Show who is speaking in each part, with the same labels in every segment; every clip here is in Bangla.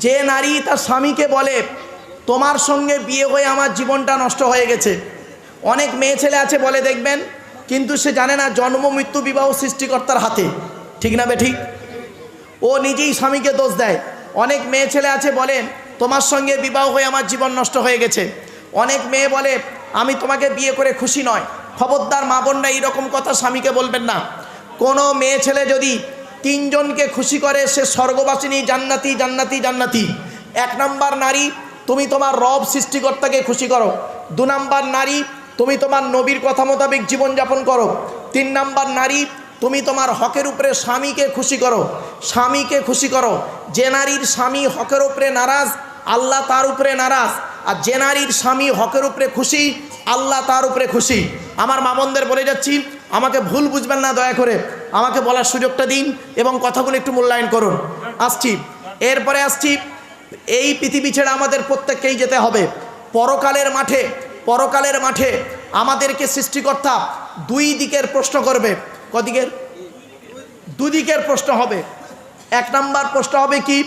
Speaker 1: যে নারী তার স্বামীকে বলে তোমার সঙ্গে বিয়ে হয়ে আমার জীবনটা নষ্ট হয়ে গেছে, অনেক মেয়ে ছেলে আছে বলে দেখবেন, কিন্তু সে জানে না জন্ম মৃত্যু বিবাহ সৃষ্টিকর্তার হাতে, ঠিক না বেঠিক? ও নিজেই স্বামীকে দোষ দেয়। অনেক মেয়ে ছেলে আছে বলে তোমার সঙ্গে বিবাহ হয়ে আমার জীবন নষ্ট হয়ে গেছে। অনেক মেয়ে বলে আমি তোমাকে বিয়ে করে খুশি নয়। খবরদার মা বোনরা এইরকম কথা স্বামীকে বলবেন না। কোনো মেয়ে ছেলে যদি তিনজনকে খুশি করে সে স্বর্গবাসিনী, জান্নাতি জান্নাতি জান্নাতি। 1 নাম্বার নারী, তুমি তোমার রব সৃষ্টিকর্তাকে খুশি করো। 2 নাম্বার নারী, তুমি তোমার নবীর কথা মোতাবেক জীবনযাপন করো। 3 নাম্বার নারী, তুমি তোমার হকের উপরে স্বামীকে খুশি করো, স্বামীকে খুশি করো। যে নারীর স্বামী হকের উপরে নারাজ, আল্লাহ তার উপরে নারাজ। আর যে নারীর স্বামী হকের উপরে খুশি, আল্লাহ তার উপরে খুশি। আমার মা বোনদের বলে যাচ্ছি, আমাকে ভুল বুঝবেন না, দয়া করে আমাকে বলার সুযোগটা দিন এবং কথাগুলো একটু মূল্যায়ন করুন। আসছি, এরপরে আসছি, এই পৃথিবী ছেড়ে আমাদের প্রত্যেককেই যেতে হবে পরকালের মাঠে। পরকালের মাঠে আমাদেরকে সৃষ্টিকর্তা 2 দিকের প্রশ্ন করবে। কদিকের? 2 দিকের প্রশ্ন হবে। 1 নাম্বার প্রশ্ন হবে কি?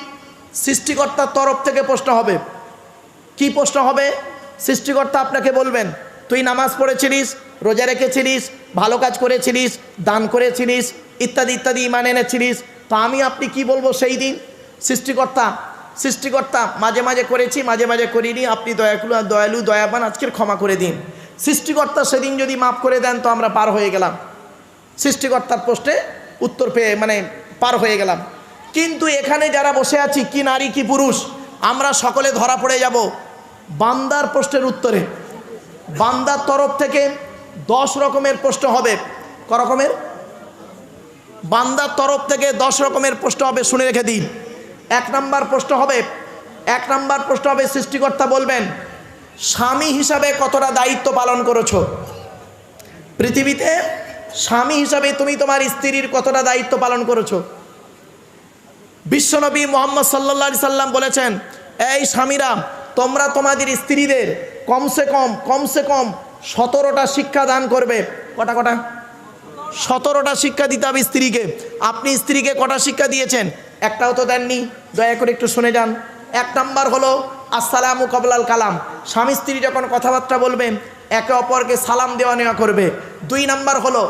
Speaker 1: সৃষ্টিকর্তার তরফ থেকে প্রশ্ন হবে। কি প্রশ্ন হবে? সৃষ্টিকর্তা আপনাকে বলবেন তুই নামাজ পড়েছিলিস, রোজা রেখেছিলিস, ভালো কাজ করেছিলিস, দান করেছিলিস, ইত্যাদি ইত্যাদি ঈমান এনেছিলিস, তো আমি আপনি কি বলবো সেই দিন? সৃষ্টিকর্তা মাঝে মাঝে করেছি, মাঝে মাঝে করিনি, আপনি দয়ালু দয়াবান, আজকের ক্ষমা করে দিন। সৃষ্টিকর্তা সেদিন যদি মাফ করে দেন তো আমরা পার হয়ে গেলাম, সৃষ্টিকর্তার প্রশ্নে উত্তর পেয়ে পার হয়ে গেলাম। কিন্তু এখানে যারা বসে আছি, কি নারী কি পুরুষ, আমরা সকলে ধরা পড়ে যাব বান্দার প্রশ্নের উত্তরে। বান্দার তরফ থেকে 10 রকমের প্রশ্ন হবে। ক রকমের? বান্দার তরফ থেকে 10 রকমের প্রশ্ন হবে, শুনে রেখে দিন। 1 নাম্বার প্রশ্ন হবে, 1 নাম্বার প্রশ্ন হবে, সৃষ্টিকর্তা বলবেন স্বামী হিসাবে কতটা দায়িত্ব পালন করেছো পৃথিবীতে? স্বামী হিসাবে তুমি তোমার স্ত্রীর কতটা দায়িত্ব পালন করেছো? বিশ্বনবী মুহাম্মদ সাল্লাল্লাহু আলাইহি সাল্লাম বলেছেন, এই স্বামীরা, তোমরা তোমাদের স্ত্রীদের কমসে কম 17টা শিক্ষা দান করবে। কটা? 17টা শিক্ষা দিতে হবে স্ত্রীকে। আপনি স্ত্রীকে কটা শিক্ষা দিয়েছেন? একটাও তো দেননি। দয়া করে একটু শুনে যান। 1 নাম্বার হলো আসসালামু কাবলাল কালাম। স্বামী স্ত্রী যখন কথাবার্তা বলবেন একে অপরকে সালাম দেওয়া নেওয়া করবে। 2 নাম্বার হলো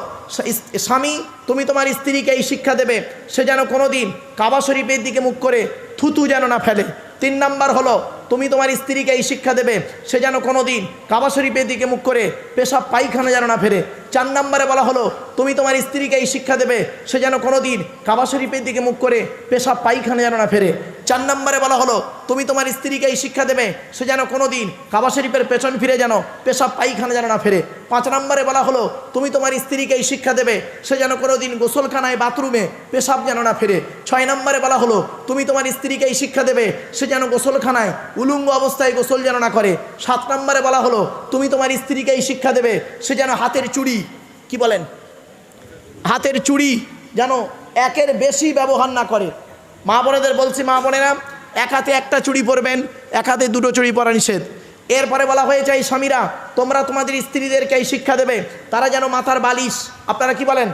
Speaker 1: স্বামী, তুমি তোমার স্ত্রীকে এই শিক্ষা দেবে সে যেন কোনো দিন কাবা শরীফের দিকে মুখ করে থুতু যেন না ফেলে। 3 নাম্বার হলো তুমি তোমার স্ত্রীকে এই শিক্ষা দেবে সে যেন কোনো দিন কাবা শরীফের দিকে মুখ করে পেশাব পায়খানা যেন না ফেরে। 4 নম্বরে বলা হলো তুমি তোমার স্ত্রীকে এই শিক্ষা দেবে সে যেন কোনো দিন কাবা শরীফের দিকে মুখ করে পেশাব পায়খানা যেন না ফেরে। 4 নম্বরে বলা হলো তুমি তোমার স্ত্রীকে এই শিক্ষা দেবে সে যেন কোনো দিন কাবা শরীফের পেছন ফিরে যেন পেশাব পায়খানা যেন না ফেরে। 5 নম্বরে বলা হলো তুমি তোমার স্ত্রীকে এই শিক্ষা দেবে সে যেন কোনো দিন গোসলখানায় বাথরুমে পেশাব যেন না ফেরে। 6 নম্বরে বলা হলো তুমি তোমার স্ত্রীকে এই শিক্ষা দেবে সে যেন গোসলখানায় উলঙ্গ অবস্থায় গোসল যেন না করে। 7 নম্বরে বলা হলো তুমি তোমার স্ত্রীকে এই শিক্ষা দেবে সে যেন হাতের চুড়ি, কি বলেন, হাতের চুড়ি যেন একের বেশি ব্যবহার না করে। মা বোনেদের বলছি, মা বোনেরা, এক হাতে একটা চুড়ি পরবেন, এক হাতে 2টো চুড়ি পরা নিষেধ। এরপরে বলা হয়েছে এই স্বামীরা, তোমরা তোমাদের স্ত্রীদেরকে এই শিক্ষা দেবে তারা যেন মাথার বালিশ, আপনারা কি বলেন,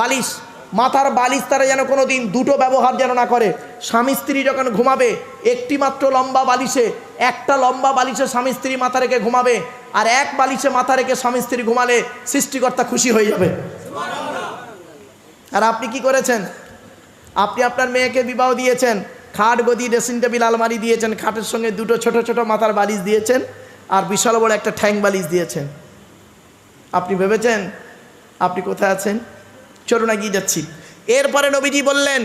Speaker 1: বালিশ, মাথার বালিশ তারা যেন কোনো দিন 2টো ব্যবহার যেন না করে। স্বামী স্ত্রী যখন ঘুমাবে একটি মাত্র লম্বা বালিশে, একটা লম্বা বালিশে স্বামী স্ত্রী মাথা রেখে ঘুমাবে, আর এক বালিশে মাথা রেখে স্বামী স্ত্রী ঘুমালে সৃষ্টিকর্তা খুশি হয়ে যাবে। আর আপনি কি করেছেন? আপনি আপনার মেয়েকে বিবাহ দিয়েছেন, খাট গদি ড্রেসিং টেবিল আলমারি দিয়েছেন, খাটের সঙ্গে 2টো ছোট ছোট মাথার বালিশ দিয়েছেন, আর বিশাল বড় একটা ঠ্যাং বালিশ দিয়েছেন। আপনি ভেবেছেন আপনি কোথায় আছেন? চলুন এগিয়ে যাচ্ছি। এরপরে নবীজি বললেন,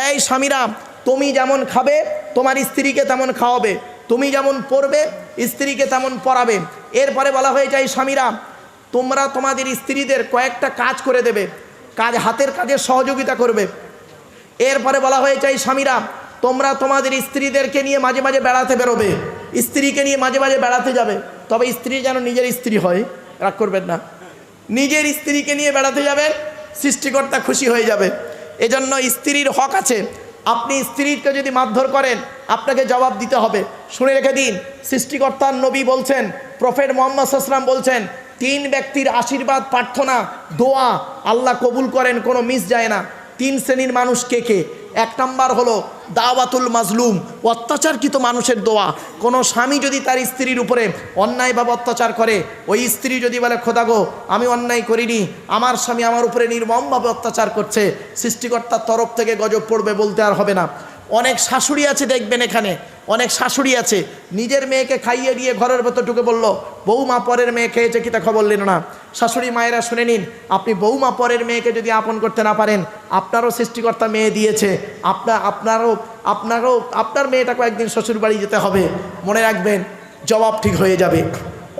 Speaker 1: এই স্বামীরা, তুমি যেমন খাবে তোমার স্ত্রীকে তেমন খাওয়াবে, তুমি যেমন পড়বে স্ত্রীকে তেমন পড়াবে। এরপরে বলা হয়ে যায় স্বামীরা, তোমরা তোমাদের স্ত্রীদের কয়েকটা কাজ করে দেবে, কাজ, হাতের কাজের সহযোগিতা করবে। এরপরে বলা হয়ে যায় স্বামীরা, তোমরা তোমাদের স্ত্রীদেরকে নিয়ে মাঝে মাঝে বেড়াতে বেরোবে, স্ত্রীকে নিয়ে মাঝে মাঝে বেড়াতে যাবে, তবে স্ত্রী যেন নিজের স্ত্রী হয়, রাগ করবেন না। নিজের স্ত্রীকে নিয়ে বেড়াতে যাবেন, সৃষ্টিকর্তা খুশি হয়ে যাবে। এজন্য স্ত্রীর হক আছে। আপনি স্ত্রীকে যদি মারধর করেন আপনাকে জবাব দিতে হবে। শুনে রেখে দিন, সৃষ্টিকর্তার নবী বলছেন, প্রফেট মুহাম্মদ সাল্লাল্লাহু আলাইহি ওয়াসাল্লাম বলছেন, 3 ব্যক্তির আশীর্বাদ প্রার্থনা দোয়া আল্লাহ কবুল করেন, কোনো মিস যায় না। 3 শ্রেণীর মানুষ কে কে? এক নাম্বার হলো দাওয়াতুল মাজলুম, অত্যাচারকৃত মানুষের দোয়া। কোনো স্বামী যদি তার স্ত্রীর উপরে অন্যায়ভাবে অত্যাচার করে, ওই স্ত্রী যদি বলে খোদা গো আমি অন্যায় করিনি, আমার স্বামী আমার উপরে নির্মমভাবে অত্যাচার করছে, সৃষ্টিকর্তার তরফ থেকে গজব পড়বে, বলতে আর হবে না। অনেক শাশুড়ি আছে দেখবেন, এখানে অনেক শাশুড়ি আছে নিজের মেয়েকে খাইয়ে দিয়ে ঘরের ভেতর ঢুকে বলল বৌমা পরের মেয়ে খেয়েছে কি তা খবর নিল না। শাশুড়ি মায়েরা শুনে নিন, আপনি বৌমা পরের মেয়েকে যদি আপন করতে না পারেন, আপনারও সৃষ্টিকর্তা মেয়ে দিয়েছে, আপনার মেয়েটাকে একদিন শ্বশুর বাড়ি যেতে হবে, মনে রাখবেন জবাব ঠিক হয়ে যাবে।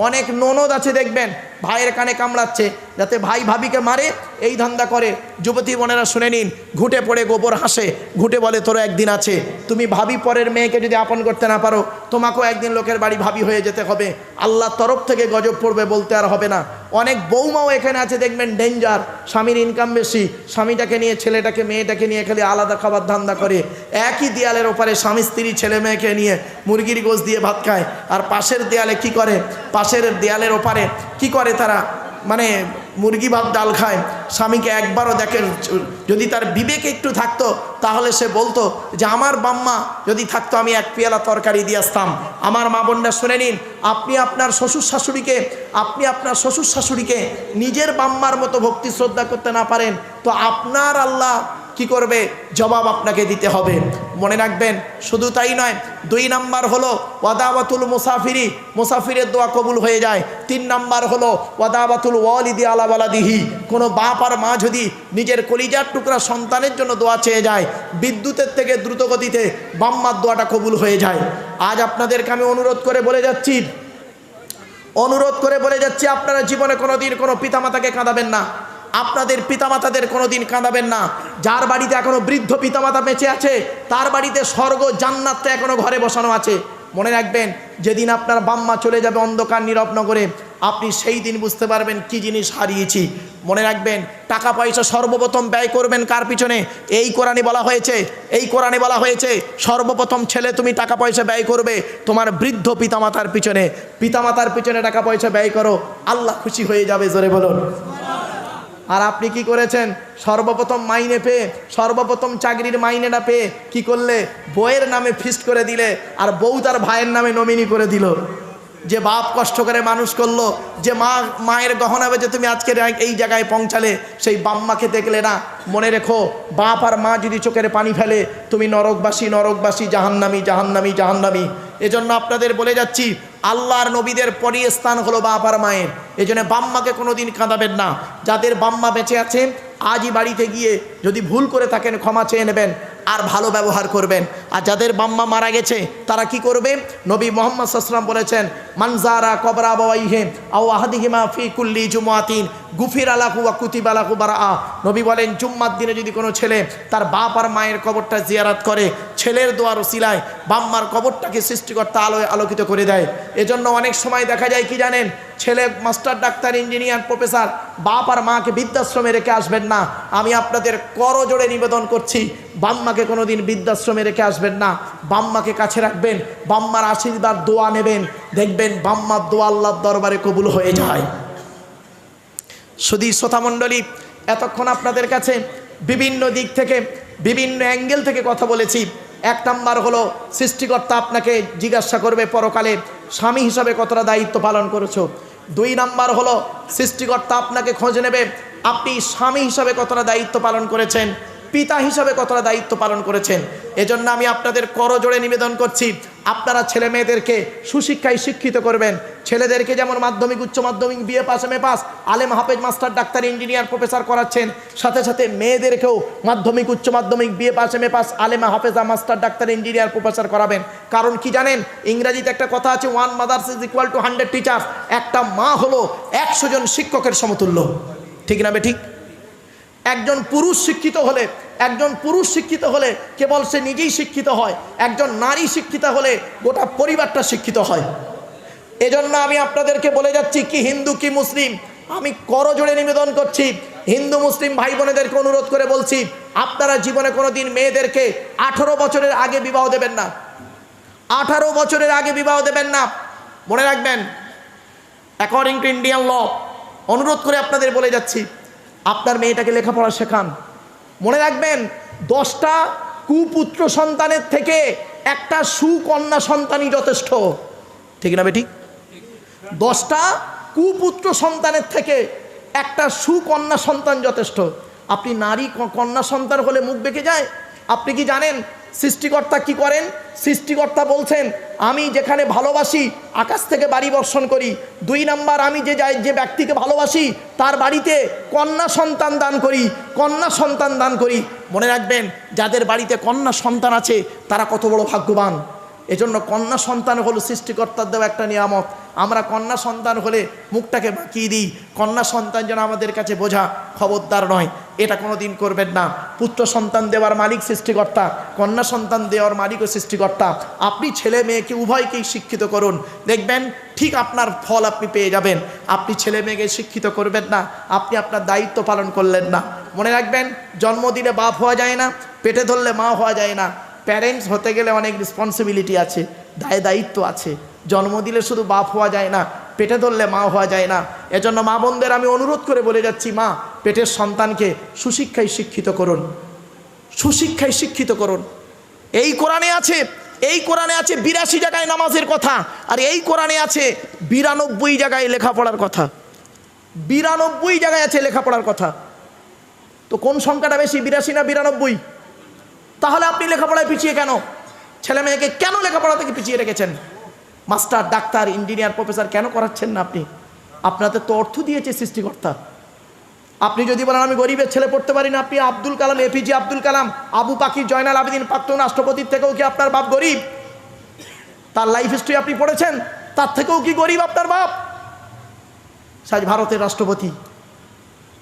Speaker 1: অনেক ননদ আছে দেখবেন ভাইয়ের কানে কামড়াচ্ছে যাতে ভাই ভাবিকে মারে, এই ধান্দা করে। যুবতী বোনেরা শুনে নিন, ঘুঁটে পড়ে গোবর হাসে, ঘুঁটে বলে তোর একদিন আছে। তুমি ভাবি পরের মেয়েকে যদি আপন করতে না পারো, তোমাকেও একদিন লোকের বাড়ি ভাবি হয়ে যেতে হবে, আল্লাহর তরফ থেকে গজব পড়বে, বলতে আর হবে না। অনেক বৌমাও এখানে আছে দেখবেন ডেঞ্জার, স্বামীর ইনকাম বেশি, স্বামীটাকে নিয়ে ছেলেটাকে মেয়েটাকে নিয়ে খালি আলাদা খাবার ধান্দা করে। একই দেয়ালের ওপারে স্বামী স্ত্রী ছেলে মেয়েকে নিয়ে মুরগির গোশত দিয়ে ভাত খায়, আর পাশের দেয়ালে কি করে, পাশের দেয়ালের ওপারে কি করে তারা, মানে মুরগি ভাত ডাল খায়। স্বামীকে একবারও দেখে, যদি তার বিবেক একটু থাকতো তাহলে সে বলতো যে আমার বাম্মা যদি থাকতো আমি এক পেয়ালা তরকারি দিয়ে আসতাম। আমার মা বোনরা শুনে নিন, আপনি আপনার শ্বশুর শাশুড়িকে নিজের বাম্মার মতো ভক্তি শ্রদ্ধা করতে না পারেন, তো আপনার আল্লাহ কি করবে, জবাব আপনাকে দিতে হবে, মনে রাখবেন। শুধু তাই নয়, 2 নাম্বার হলো ওয়াদাওয়াতুল মুসাফিরি, মুসাফিরের দোয়া কবুল হয়ে যায়। 3 নাম্বার হলো ওয়াদাওয়াতুল ওয়ালিদি আলা ওয়ালাদিহি, কোনো বাপ আর মা যদি নিজের কলিজার টুকরা সন্তানের জন্য দোয়া চেয়ে যায়, বিদ্যুতের থেকে দ্রুত গতিতে বাম্মার দোয়াটা কবুল হয়ে যায়। আজ আপনাদেরকে আমি অনুরোধ করে বলে যাচ্ছি, আপনারা জীবনে কোনোদিন কোনো পিতামাতাকে কাঁদাবেন না, আপনাদের পিতামাতাদের কোনোদিন কাঁদাবেন না। যার বাড়িতে এখনো বৃদ্ধ পিতামাতা বেঁচে আছে, তার বাড়িতে স্বর্গ জান্নাতটা এখনো ঘরে বসানো আছে। মনে রাখবেন, যেদিন আপনার বাম্মা চলে যাবে অন্ধকার নীরব নগরে, আপনি সেই দিন বুঝতে পারবেন কি জিনিস হারিয়েছি। মনে রাখবেন, টাকা পয়সা সর্বপ্রথম ব্যয় করবেন কার পিছনে, এই কোরআনে বলা হয়েছে সর্বপ্রথম ছেলে তুমি টাকা পয়সা ব্যয় করবে তোমার বৃদ্ধ পিতামাতার পিছনে টাকা পয়সা ব্যয় করো, আল্লাহ খুশি হয়ে যাবে, জোরে বলুন। আর আপনি কি করেছেন, সর্বপ্রথম চাকরির মাইনেটা পেয়ে কি করলে, বউয়ের নামে ফিস্ট করে দিলে, আর বউ তার ভাইয়ের নামে নমিনি করে দিল। যে বাপ কষ্ট করে মানুষ করলো, যে মায়ের গহনা বেচে তুমি আজকে এই জায়গায় পৌঁছালে, সেই বাম্মাকে দেখলে না। মনে রেখো, বাপ আর মা যদি চোখের পানি ফেলে, তুমি নরকবাসী, জাহান্নামী। এজন্য আপনাদের বলে যাচ্ছি, আল্লাহর নবীদের পরই স্থান হলো বাপ আর মায়ের। এজন্য বাম্মাকে কোনোদিন কাঁদাবেন না। যাদের বাম্মা বেঁচে আছে, আজই বাড়িতে গিয়ে যদি ভুল করে থাকেন ক্ষমা চেয়ে নেবেন, আর ভালো ব্যবহার করবেন। আর যাদের বাম্মা মারা গেছে তারা কি করবে, নবী মুহাম্মদ সাল্লাল্লাহু আলাইহি ওয়াসাল্লাম বলেছেন, মানজারা কবরা আবাওয়াইহি আও আহাদিহিমা ফি কুল্লি জুমআতিন গুফিরা লাহু ওয়া কুতিবা লাহু বারাআ। নবী বলেন, জুম্মার দিনে যদি কোনো ছেলে তার বাপ আর মায়ের কবরটা জিয়ারত করে, ছেলের দোয়ার ওসিলায় বাম্মার কবরটাকে সৃষ্টিকর্তা আলোয় আলোকিত করে দেয়। এজন্য অনেক সময় দেখা যায় কি জানেন, ছেলে মাস্টার, ডাক্তার, ইঞ্জিনিয়ার, প্রফেসর, বাপ আর মাকে বৃদ্ধাশ্রমে রেখে আসবেন না। আমি আপনাদের করজোড়ে নিবেদন করছি, বাম্মাকে কোনোদিন বৃদ্ধাশ্রমে রেখে আসবেন না, বাম্মাকে কাছে রাখবেন, বাম্মার আশীর্বাদ দোয়া নেবেন, দেখবেন বাম্মার দোয়া আল্লাহর দরবারে কবুল হয়ে যায়। শুধু শ্রোতামণ্ডলী, এতক্ষণ আপনাদের কাছে বিভিন্ন দিক থেকে বিভিন্ন অ্যাঙ্গেল থেকে কথা বলেছি। 1 নাম্বার হলো, সৃষ্টিকর্তা আপনাকে জিজ্ঞাসা করবে পরকালে স্বামী হিসাবে কতটা দায়িত্ব পালন করেছো। 2 নাম্বার হলো, সৃষ্টিকর্তা আপনাকে খোঁজ নেবে আপনি স্বামী হিসাবে কতটা দায়িত্ব পালন করেছেন, পিতা হিসাবে কতটা দায়িত্ব পালন করেছেন। এজন্য আমি আপনাদের করজোড়ে নিবেদন করছি, আপনারা ছেলে মেয়েদেরকে সুশিক্ষায় শিক্ষিত করবেন। ছেলেদেরকে যেমন মাধ্যমিক, উচ্চ মাধ্যমিক, বিএ পাস, এমএ পাস, আলেম, হাফেজ, মাস্টার, ডাক্তার, ইঞ্জিনিয়ার, প্রফেসর করাচ্ছেন, সাথে সাথে মেয়েদেরকেও মাধ্যমিক, উচ্চ মাধ্যমিক, BA pass, MA pass, আলেমা, হাফেজা, master, doctor, engineer, professor করাবেন। কারণ কি জানেন, ইংরেজিতে একটা কথা আছে, 1 mother's is equal to 100 teachers. একটা মা হলো 100 জন শিক্ষকের সমতুল্য, ঠিক না বে ঠিক? একজন পুরুষ শিক্ষিত হলে কেবল সে নিজেই শিক্ষিত হয়, একজন নারী শিক্ষিত হলে গোটা পরিবারটা শিক্ষিত হয়। এজন্য আমি আপনাদেরকে বলে যাচ্ছি, কি হিন্দু কি মুসলিম, আমি করজোড়ে নিবেদন করছি, হিন্দু মুসলিম ভাই বোনেদেরকে অনুরোধ করে বলছি, আপনারা জীবনে কোনোদিন মেয়েদেরকে 18 বছরের আগে বিবাহ দেবেন না। 18 বছরের আগে বিবাহ দেবেন না, মনে রাখবেন। অ্যাকর্ডিং টু ইন্ডিয়ান ল, অনুরোধ করে আপনাদের বলে যাচ্ছি, আপনার মেয়েটাকে লেখাপড়া শেখান। মনে রাখবেন, 10টা কুপুত্র সন্তানের থেকে একটা সুকন্যা সন্তানই যথেষ্ট, ঠিক না বেটি? 10টা কুপুত্র সন্তানের থেকে একটা সুকন্যা সন্তান যথেষ্ট। আপনি নারী কন্যা সন্তান হলে মুখ বেঁকে যায়। আপনি কি জানেন সৃষ্টিকর্তা কি করেন? সৃষ্টিকর্তা বলছেন, আমি যেখানে ভালোবাসি আকাশ থেকে বাড়ি বর্ষণ করি। 2 নাম্বার, আমি যে ব্যক্তিকে ভালোবাসি তার বাড়িতে কন্যা সন্তান দান করি, কন্যা সন্তান দান করি। মনে রাখবেন, যাদের বাড়িতে কন্যা সন্তান আছে তারা কত বড় ভাগ্যবান। এজন্য কন্যা সন্তান হলো সৃষ্টিকর্তার দেওয়া একটা নিয়ামত। আমরা কন্যা সন্তান হলে মুখটাকে বাঁকিয়ে দিই, কন্যা সন্তান যেন আমাদের কাছে বোঝা, খবরদার নয়, এটা কোনো দিন করবেন না। পুত্র সন্তান দেওয়ার মালিক সৃষ্টিকর্তা, কন্যা সন্তান দেওয়ার মালিকও সৃষ্টিকর্তা। আপনি ছেলে মেয়েকে উভয়কেই শিক্ষিত করুন, দেখবেন ঠিক আপনার ফল আপনি পেয়ে যাবেন। আপনি ছেলে মেয়েকে শিক্ষিত করবেন না, আপনি আপনার দায়িত্ব পালন করলেন না। মনে রাখবেন, জন্ম দিলে বাপ হওয়া যায় না, পেটে ধরলে মা হওয়া যায় না। প্যারেন্টস হতে গেলে অনেক রেসপন্সিবিলিটি আছে, দায়িত্ব আছে। জন্ম দিলে শুধু বাপ হওয়া যায় না, পেটে ধরলে মা হওয়া যায় না। এজন্য মা বোনদের আমি অনুরোধ করে বলে যাচ্ছি, মা পেটের সন্তানকে সুশিক্ষায় শিক্ষিত করুন, সুশিক্ষায় শিক্ষিত করুন। এই কোরআনে আছে 82 জায়গায় নামাজের কথা, আর এই কোরআনে আছে 92 জায়গায় লেখাপড়ার কথা। 92 জায়গায় আছে লেখাপড়ার কথা। তো কোন সংখ্যাটা বেশি, 82 না 92? তাহলে আপনি লেখাপড়ায় পিছিয়ে কেন? ছেলে মেয়েকে কেন লেখাপড়া থেকে পিছিয়ে রেখেছেন? মাস্টার, ডাক্তার, ইঞ্জিনিয়ার, প্রফেসর কেন করাচ্ছেন না আপনি? আপনাদের তো অর্থ দিয়েছে সৃষ্টিকর্তা। আপনি যদি বলেন আমি গরিবের ছেলে পড়তে পারি না, আপনি আব্দুল কালাম, এপিজে আব্দুল কালাম, আবু পাকির, জয়নাল আবেদিন, প্রাক্তন রাষ্ট্রপতির থেকেও কি আপনার বাপ গরিব? তার লাইফ হিস্ট্রি আপনি পড়েছেন, তার থেকেও কি গরিব আপনার বাপ? আজ ভারতের রাষ্ট্রপতি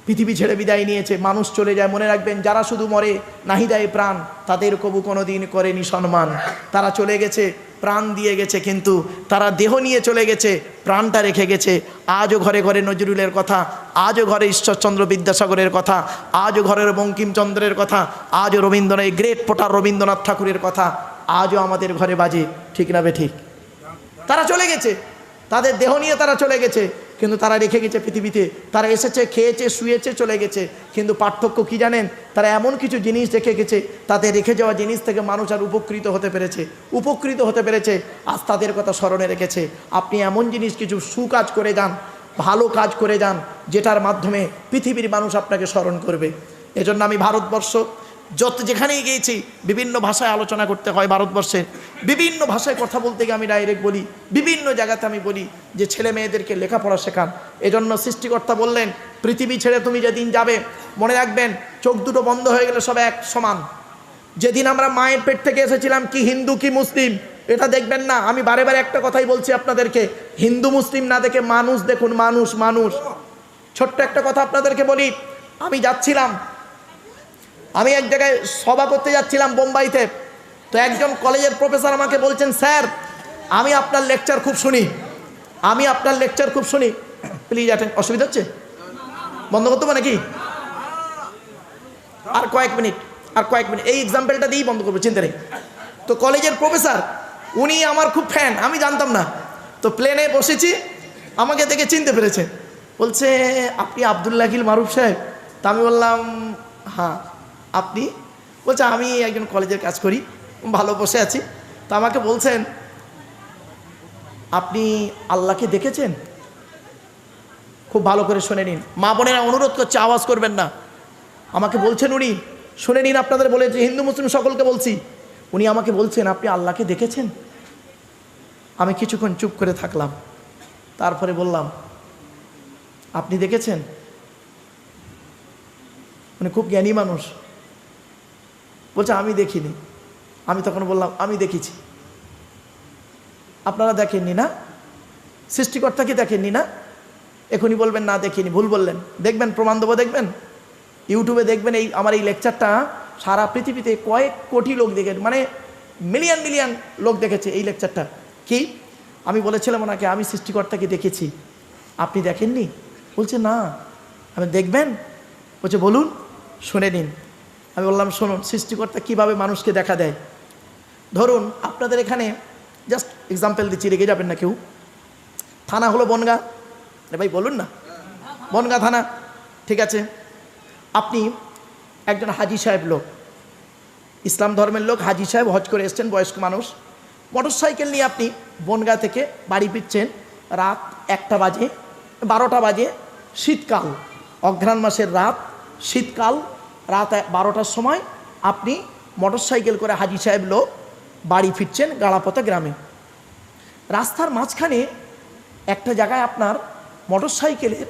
Speaker 1: পৃথিবী ছেড়ে বিদায় নিয়েছে, মানুষ চলে যায়। মনে রাখবেন, যারা শুধু মরে নাহি দেয় প্রাণ, তাদের কবু কোনো দিন করেনি সম্মান। তারা চলে গেছে, প্রাণ দিয়ে গেছে, কিন্তু তারা দেহ নিয়ে চলে গেছে, প্রাণটা রেখে গেছে। আজও ঘরে ঘরে নজরুলের কথা, আজও ঘরে ঈশ্বরচন্দ্র বিদ্যাসাগরের কথা, আজও ঘরের বঙ্কিমচন্দ্রের কথা, আজও রবীন্দ্রনাথ, গ্রেট পোটার রবীন্দ্রনাথ ঠাকুরের কথা আজও আমাদের ঘরে বাজে, ঠিক না বে ঠিক? তারা চলে গেছে, তাদের দেহ নিয়ে তারা চলে গেছে, কিন্তু তারা রেখে গেছে পৃথিবীতে। তারা এসেছে, খেয়েছে, শুয়েছে, চলে গেছে, কিন্তু পার্থক্য কি জানেন? তারা এমন কিছু জিনিস রেখে গেছে, তাদের রেখে যাওয়া জিনিস থেকে মানুষ আর উপকৃত হতে পেরেছে। আজ তাদের কথা স্মরণে রেখেছে। আপনি এমন জিনিস কিছু সুকাজ করে যান, ভালো কাজ করে যান, যেটার মাধ্যমে পৃথিবীর মানুষ আপনাকে স্মরণ করবে। এজন্য আমি ভারতবর্ষ যেখানেই গিয়েছি বিভিন্ন ভাষায় আলোচনা করতে হয়। ভারতবর্ষের বিভিন্ন ভাষায় কথা বলতে গিয়ে আমি ডাইরেক্ট বলি, বিভিন্ন জায়গাতে আমি বলি যে ছেলে মেয়েদেরকে লেখাপড়া শেখান। এজন্য সৃষ্টিকর্তা বললেন, পৃথিবী ছেড়ে তুমি যেদিন যাবে, মনে রাখবেন চোখ দুটো বন্ধ হয়ে গেলে সব এক সমান। যেদিন আমরা মায়ের পেট থেকে এসেছিলাম, কি হিন্দু কি মুসলিম এটা দেখবেন না। আমি বারে বারে একটা কথাই বলছি আপনাদেরকে, হিন্দু মুসলিম না দেখে মানুষ দেখুন, মানুষ। ছোট্ট একটা কথা আপনাদেরকে বলি, আমি এক জায়গায় সভা করতে যাচ্ছিলাম বোম্বাইতে। তো একজন কলেজের প্রফেসর আমাকে বলছেন, স্যার আমি আপনার লেকচার খুব শুনি, প্লিজ অ্যাটেন্ড। অসুবিধা হচ্ছে? বন্ধ করতে হবে নাকি? আর কয়েক মিনিট এই এক্সাম্পলটা দিয়েই বন্ধ করবো, চিন্তা নেই। তো কলেজের প্রফেসর, উনি আমার খুব ফ্যান, আমি জানতাম না। তো প্লেনে বসেছি, আমাকে দেখে চিনতে পেরেছে, বলছে আপনি আব্দুল্লাহিল মারুফ সাহেব? তা আমি বললাম হ্যাঁ। আপনি? বলছে আমি একজন কলেজের কাজ করি, ভালো বসে আছি। তো আমাকে বলছেন, আপনি আল্লাহকে দেখেছেন? খুব ভালো করে শুনে নিন, মা বোনেরা অনুরোধ করছে, আওয়াজ করবেন না। আমাকে বলছেন উনি, শুনে নিন, আপনাদের বলেছি, হিন্দু মুসলিম সকলকে বলছি। উনি আমাকে বলছেন, আপনি আল্লাহকে দেখেছেন? আমি কিছুক্ষণ চুপ করে থাকলাম, তারপরে বললাম, আপনি দেখেছেন? উনি খুব জ্ঞানী মানুষ, বলছে আমি দেখিনি। আমি তখন বললাম আমি দেখেছি। আপনারা দেখেননি না? সৃষ্টিকর্তাকে দেখেননি না? এখনই বলবেন না দেখিনি, ভুল বললেন। দেখবেন, প্রমাণ দেবো, দেখবেন, ইউটিউবে দেখবেন। আমার এই লেকচারটা সারা পৃথিবীতে কয়েক কোটি লোক দেখেছে, মানে মিলিয়ন লোক দেখেছে এই লেকচারটা। কি আমি বলেছিলাম ওনাকে, আমি সৃষ্টিকর্তাকে দেখেছি, আপনি দেখেননি? বলছে না। আমি দেখবেন? বলছে বলুন, শুনে নিন। আমি বললাম শুনুন, সৃষ্টিকর্তা কিভাবে মানুষকে দেখা দেয়। ধরুন আপনাদের এখানে, জাস্ট এক্সাম্পল দিচ্ছি, রেগে যাবেন না কেউ। থানা হলো বনগাঁ, ভাই বলুন না, বনগাঁ থানা, ঠিক আছে। আপনি একজন হাজি সাহেব লোক, ইসলাম ধর্মের লোক, হাজি সাহেব হজ করে এসছেন, বয়স্ক মানুষ, মোটর সাইকেল নিয়ে আপনি বনগাঁ থেকে বাড়ি ফিরছেন, রাত 1টা বাজে, 12টা বাজে, শীতকাল, অঘ্রাণ মাসের রাত, শীতকাল, রাত 12টার সময় আপনি মোটর সাইকেল করে হাজি সাহেব লোক বাড়ি ফিরছেন গাড়াপোতা গ্রামে। রাস্তার মাঝখানে একটা জায়গায় আপনার মোটর সাইকেলের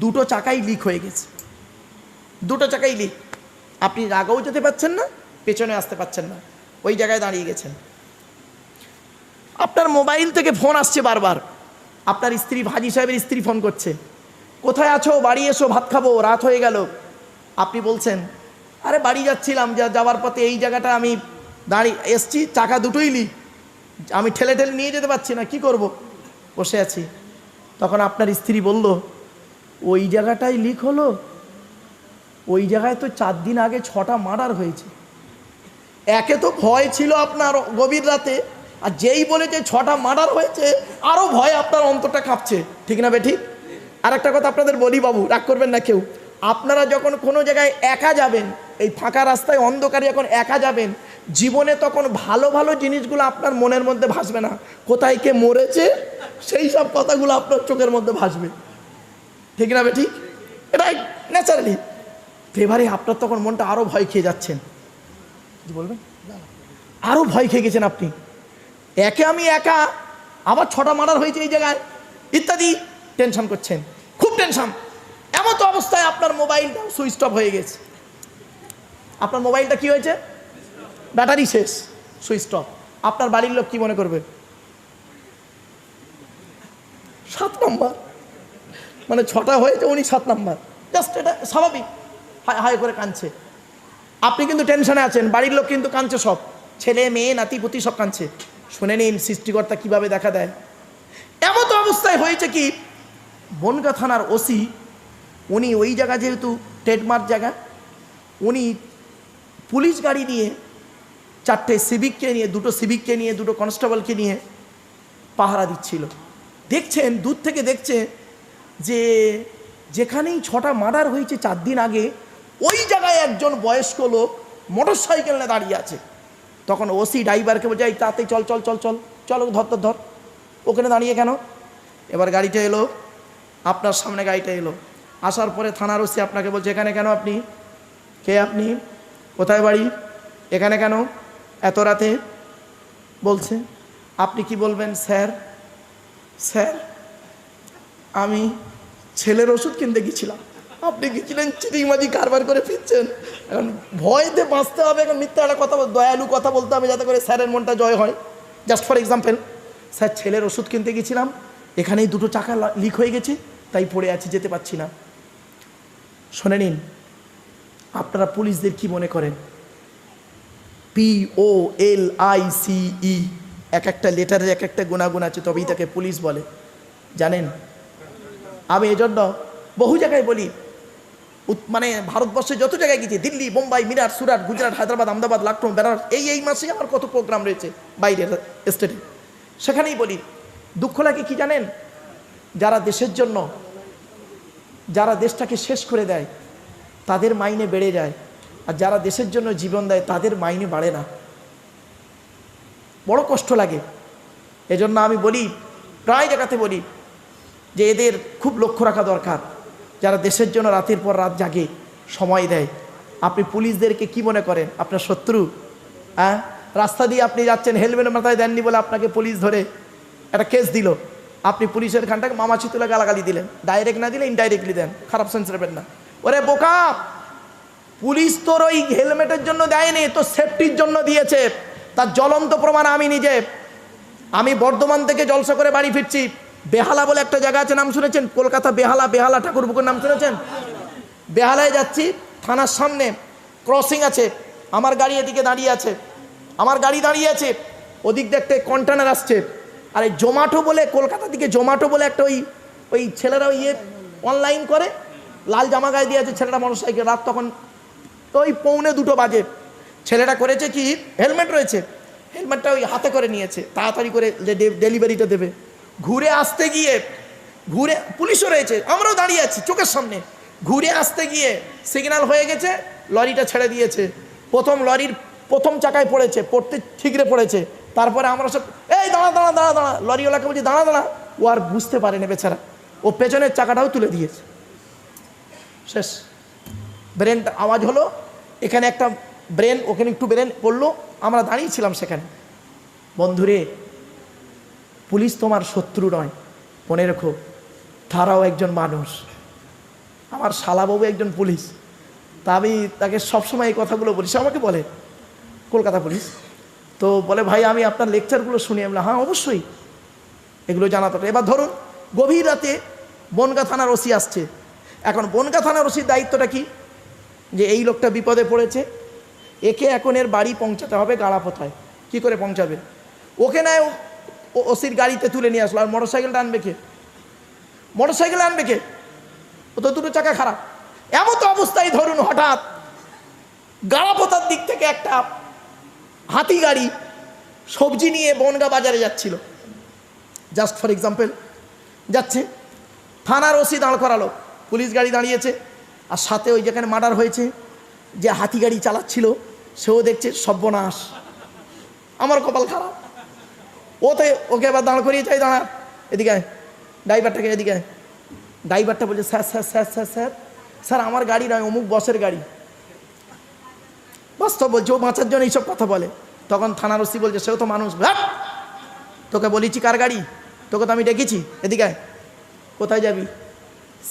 Speaker 1: 2টো চাকাই লিক হয়ে গেছে, 2টো চাকাই লিক। আপনি আগেও যেতে পারছেন না, পেছনে আসতে পারছেন না, ওই জায়গায় দাঁড়িয়ে গেছেন। আপনার মোবাইল থেকে ফোন আসছে বারবার, আপনার স্ত্রী, হাজি সাহেবের স্ত্রী ফোন করছে, কোথায় আছো, বাড়ি এসো, ভাত খাবো, রাত হয়ে গেল। আপনি বলছেন, আরে বাড়ি যাচ্ছিলাম, যাওয়ার পথে এই জায়গাটা আমি দাঁড়িয়ে এসছি, চাকা দুটোই লিক, আমি ঠেলে ঠেলে নিয়ে যেতে পারছি না, কি করব, বসে আছি। তখন আপনার স্ত্রী বলল, ওই জায়গাটাই লিক হলো, ওই জায়গায় তো 4 দিন আগে 6টা মার্ডার হয়েছে। একে তো ভয় ছিল আপনার গভীর রাতে, আর যেই বলেছে 6টা মার্ডার হয়েছে, আরও ভয় আপনার অন্তরটা কাঁপছে, ঠিক না বেঠিক? আর একটা কথা আপনাদের বলি বাবু, রাগ করবেন না কেউ, আপনারা যখন কোনো জায়গায় একা যাবেন, এই ফাঁকা রাস্তায় অন্ধকারে যখন একা যাবেন, জীবনে তখন ভালো ভালো জিনিসগুলো আপনার মনের মধ্যে ভাসবে না, কোথায় কে মরেছে সেই সব কথাগুলো আপনার চোখের মধ্যে ভাসবে, ঠিক না বেঠিক? এটা ন্যাচারালি। এবারে আপনার তখন মনটা আরও ভয় খেয়ে যাচ্ছেন, কি বলবেন, আরও ভয় খেয়ে গেছেন আপনি, একে আমি একা, আবার 6টা মার্ডার হয়েছে এই জায়গায় ইত্যাদি, টেনশন করছেন, খুব টেনশন। এমন তো অবস্থায় আপনার মোবাইলটা সুইচ অফ হয়ে গেছে। আপনার মোবাইলটা কি হয়েছে, ব্যাটারি শেষ, সুইচ অফ। আপনার বাড়ির লোক কি মনে করবে? 7 নম্বর, মানে 6টা হয়েছে, উনি 7 নম্বর, জাস্ট এটা স্বাভাবিক, হায় হায় করে কাঁদছে। আপনি কিন্তু টেনশনে আছেন, বাড়ির লোক কিন্তু কাঁদছে, সব ছেলে মেয়ে নাতি পুতি সব কাঁদছে। শুনে নিন সৃষ্টিকর্তা কিভাবে দেখা দেয়। এমন তো অবস্থায় হয়েছে কি, বনগাঁ থানার ওসি, উনি ওই জায়গা যেহেতু ট্রেডমার্ক জায়গা, উনি পুলিশ গাড়ি নিয়ে 4টে সিভিককে নিয়ে, 2টো সিভিককে নিয়ে, 2টো কনস্টেবলকে নিয়ে পাহারা দিচ্ছিল। দেখছেন, দূর থেকে দেখছে যে যেখানেই 6টা মার্ডার হয়েছে 4 দিন আগে, ওই জায়গায় একজন বয়স্ক লোক মোটর সাইকেল নিয়ে দাঁড়িয়ে আছে। তখন ওসি ড্রাইভারকে বলছে, এই তাতে চল চল চল চল চল, ধর, ওখানে দাঁড়িয়ে কেন? এবার গাড়িটা এলো, আপনার সামনে গাড়িটা এলো, আসার পরে থানার ওসি আপনাকে বলছে, এখানে কেন আপনি, কে আপনি, কোথায় বাড়ি, এখানে কেন এত রাতে? বলছে, আপনি কি বলবেন? স্যার আমি ছেলের ওষুধ কিনতে গেছিলাম। আপনি গেছিলেন চিটিংবাজি কারবার করে ফিরছেন, এখন ভয়তে বাঁচতে হবে, এখন মিথ্যা একটা কথা, দয়ালু কথা বলতে হবে যাতে করে স্যারের মনটা জয় হয়। জাস্ট ফর এক্সাম্পল, স্যার ছেলের ওষুধ কিনতে গেছিলাম, এখানেই 2টো চাকা লিক হয়ে গেছে, তাই পড়ে আছি, যেতে পারছি না। শুনে নিন, আপনারা পুলিশদের কি মনে করেন? POLICE, এক একটা লেটারের এক একটা গুণাগুণ আছে, তবেই তাকে পুলিশ বলে, জানেন? আমি এজন্য বহু জায়গায় বলি, মানে ভারতবর্ষে যত জায়গায় গেছি, দিল্লি, বোম্বাই, মিরাট, সুরাট, গুজরাট, হায়দ্রাবাদ, আহমেদাবাদ, লখনৌ, বেনারস, এই মাসে আমার কত প্রোগ্রাম রয়েছে বাইরের স্টেটে, সেখানেই বলি, দুঃখ লাগে কি জানেন? যারা দেশের জন্য, যারা দেশটাকে শেষ করে দেয়, তাদের মাইনে বেড়ে যায়, আর যারা দেশের জন্য জীবন দেয় তাদের মাইনে বাড়ে না। বড় কষ্ট লাগে। এজন্য আমি বলি, প্রায় জায়গাতে বলি যে এদের খুব লক্ষ্য রাখা দরকার, যারা দেশের জন্য রাতের পর রাত জাগে, সময় দেয়। আপনি পুলিশদেরকে কি মনে করেন? আপনার শত্রু? হ্যাঁ, রাস্তা দিয়ে আপনি যাচ্ছেন, হেলমেট মাথায় দেননি বলে আপনাকে পুলিশ ধরে একটা কেস দিল, আপনি পুলিশের খানটাকে মামাছি তুলে গালাগালি দিলেন, ডাইরেক্ট না দিলে ইনডাইরেক্টলি দেন, খারাপ সেন্স নেবেন না। ওরে বোকা, পুলিশ তোর ওই হেলমেটের জন্য দেয়নি, তোর সেফটির জন্য দিয়েছে, তার জ্বলন্ত প্রমাণ আমি নিজে। আমি বর্ধমান থেকে জলসা করে বাড়ি ফিরছি, বেহালা বলে একটা জায়গা আছে, নাম শুনেছেন? কলকাতা বেহালা ঠাকুরপুকুর নাম শুনেছেন? বেহালায় যাচ্ছি, থানার সামনে ক্রসিং আছে, আমার গাড়ি এদিকে দাঁড়িয়ে আছে, ওদিক দিয়ে একটা কন্টেনার আসছে, আর এই জোম্যাটো বলে, কলকাতা দিকে জোম্যাটো বলে একটা ওই ছেলেরা অনলাইন করে, লাল জামা গায়ে দিয়ে আছে ছেলেটা, মোটরসাইকেল, রাত তখন ওই 1:45 বাজে। ছেলেটা করেছে কি, হেলমেট রয়েছে, হেলমেটটা ওই হাতে করে নিয়েছে, তাড়াতাড়ি করে ডেলিভারিটা দেবে। ঘুরে আসতে গিয়ে, পুলিশও রয়েছে, আমরাও দাঁড়িয়ে আছি চোখের সামনে, ঘুরে আসতে গিয়ে সিগন্যাল হয়ে গেছে, লরিটা ছেড়ে দিয়েছে। প্রথম লরির প্রথম চাকায় পড়েছে, পড়তে ঠিকরে পড়েছে। তারপরে আমরা সব এই দাঁড়া দাঁড়া দাঁড়া দাঁড়া, লরিওয়ালাকে বলছি দাঁড়া দাঁড়া, ও আর বুঝতে পারেনি বেচারা, ও পেছনের চাকাটাও তুলে দিয়েছে, শেষ। ব্রেনটা আওয়াজ হলো, এখানে একটা ব্রেন, ওখানে একটু ব্রেন পড়লো, আমরা দাঁড়িয়েছিলাম সেখানে। বন্ধুরে, পুলিশ তোমার শত্রু নয়, মনে রেখো, তারাও একজন মানুষ। আমার শালাবাবু একজন পুলিশ, তা আমি তাকে সবসময় এই কথাগুলো বলি। সে আমাকে বলে কলকাতা পুলিশ, তো বলে ভাই আমি আপনার লেকচারগুলো শুনি। আমি হ্যাঁ অবশ্যই, এগুলো জানা তো। এবার ধরুন গভীর রাতে বনগাঁ থানার ওসি আসছে। এখন বনগাঁ থানার ওসির দায়িত্বটা কি, যে এই লোকটা বিপদে পড়েছে, একে এখন এর বাড়ি পৌঁছাতে হবে গাড়াপোতায়। কী করে পৌঁছাবে? ওকে নয় ওসির গাড়িতে তুলে নিয়ে আসলো, আর মোটরসাইকেলটা আনবে কে? মোটরসাইকেল আনবে কে? ও তো দুটো চাকা খারাপ। এমন তো অবস্থায় ধরুন হঠাৎ গাড়াপোতার দিক থেকে একটা হাতি গাড়ি সবজি নিয়ে বনগাঁ বাজারে যাচ্ছিল, জাস্ট ফর এক্সাম্পল যাচ্ছে, থানার ওসি দাঁড় করালো, পুলিশ গাড়ি দাঁড়িয়েছে, আর সাথে ওই যেখানে মার্ডার হয়েছে যে হাতি গাড়ি চালাচ্ছিল সেও দেখছে, সর্বনাশ, আমার কপাল খারাপ। ওকে এবার দাঁড় করিয়ে চাই, দাঁড়া এদিকে, ড্রাইভারটাকে এদিকে। ড্রাইভারটা বলছে sir sir sir sir sir sir আমার গাড়ি নয়, অমুক বসের গাড়ি। বাস্তব বলছে, ও বাঁচার জন্য এইসব কথা বলে। তখন থানার ওসি বলছে, সেও তো মানুষ, তোকে বলেছি কার গাড়ি, তোকে তো আমি ডেকেছি, এদিকে কোথায় যাবি?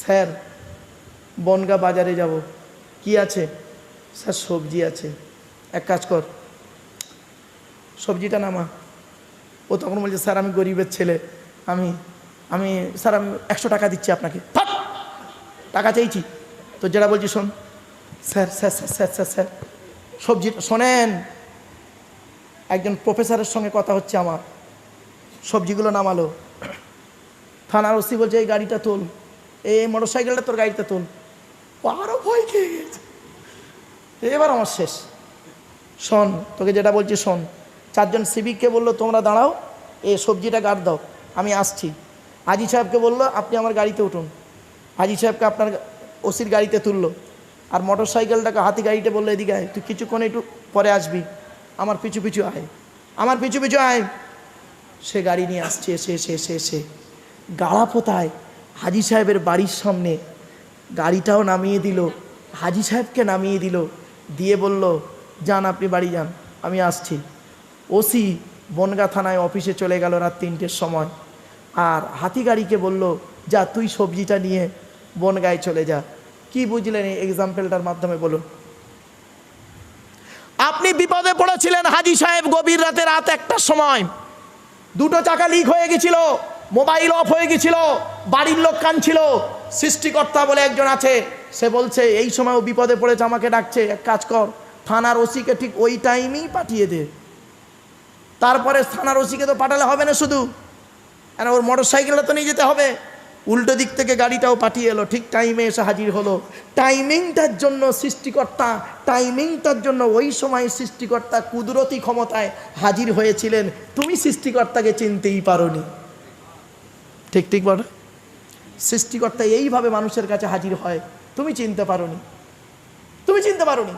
Speaker 1: স্যার বনগাঁ বাজারে যাব। কি আছে? স্যার সবজি আছে। এক কাজ কর, সবজিটা নামা। ও তখন বলছে, স্যার আমি গরিবের ছেলে, আমি আমি স্যার আমি 100 টাকা দিচ্ছি আপনাকে। টাকা চাইছি তো, যেটা বলছি শোন। Sir sir sir sir sir sir সবজি শোনেন, একজন প্রফেসরের সঙ্গে কথা হচ্ছে আমার। সবজিগুলো নামালো। থানার ওসি বলছে, এই গাড়িটা তোল, এই মোটরসাইকেলটা তোর গাড়িতে তোল। ও আরও ভয় খেয়ে গেছে, এবার আমার শেষ। শোন, তোকে যেটা বলছি শোন। 4 জন সিভিককে বললো, তোমরা দাঁড়াও, এই সবজিটা গাড় দাও, আমি আসছি। হাজি সাহেবকে বললো, আপনি আমার গাড়িতে উঠুন। হাজি সাহেবকে আপনার ওসির গাড়িতে তুললো, আর মোটর সাইকেলটাকে হাতি গাড়িতে বললো, এদিকে আয়, তুই কিছুক্ষণ একটু পরে আসবি, আমার পিছু পিছু আয়, আমার পিছু পিছু আয়। সে গাড়ি নিয়ে আসছে, এসে এসে এসে এসে গাড়াপোতায় হাজি সাহেবের বাড়ির সামনে গাড়িটাও নামিয়ে দিল, হাজি সাহেবকে নামিয়ে দিল, দিয়ে বলল, যান আপনি বাড়ি যান, আমি আসছি। ওসি বনগাঁ থানায় অফিসে চলে গেল রাত 3টের সময়, আর হাতি গাড়িকে বলল, যা তুই সবজিটা নিয়ে বনগাঁয় চলে যা। কি বুঝলেন এই এক্সাম্পলটার মাধ্যমে বলুন? আপনি বিপদে পড়েছিলেন হাজি সাহেব গভীর রাতে, রাত 1টার সময়, দুটো চাকা লিক হয়ে গেছিল, মোবাইল অফ হয়ে গেছিল, বাড়ির লোক কাঁদছিল। সৃষ্টিকর্তা বলে একজন আছে, সে বলছে এই সময় ও বিপদে পড়েছে, আমাকে ডাকছে, এক কাজ কর, থানার ওসিকে ঠিক ওই টাইমেই পাঠিয়ে দে। তারপরে থানার ওসিকে তো পাঠালে হবে না শুধু, আর ওর মোটর সাইকেলটা তো নিয়ে যেতে হবে। উল্টো দিক থেকে গাড়িটাও পাঠিয়ে এলো, ঠিক টাইমে এসে হাজির হলো। টাইমিংটার জন্য সৃষ্টিকর্তা, টাইমিংটার জন্য ওই সময় সৃষ্টিকর্তা কুদরতি ক্ষমতায় হাজির হয়েছিলেন। তুমি সৃষ্টিকর্তাকে চিনতেই পারোনি। ঠিক ঠিক বলো, সৃষ্টিকর্তা এইভাবে মানুষের কাছে হাজির হয়, তুমি চিনতে পারোনি, তুমি চিনতে পারোনি।